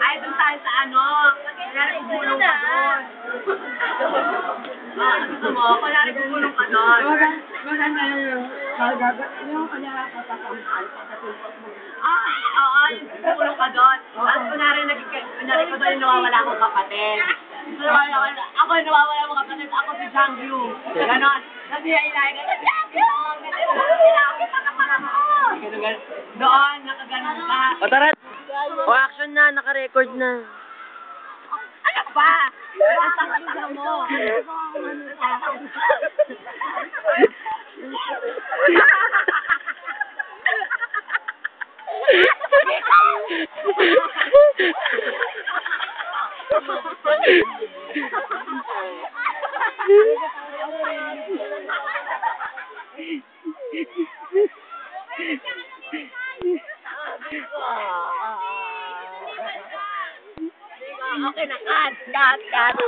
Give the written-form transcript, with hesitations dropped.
Ay, dun sa ano. Kunyari, gugulong ka doon. Gusto mo? Kunyari, gugulong ka doon. Maganda yung kanya papasampan. Oo, gugulong ka doon. Tapos kunyari, ko doon yung nawawala akong kapatid. Ako yung nawawala akong kapatid. Ako si Jangyu. Ganon. Kasi yung ilahin ka, Jangyu! Doon, nakaganon ka. O tara! O action na, naka-record na. Ano ba? Ang mo. Okay na, cut.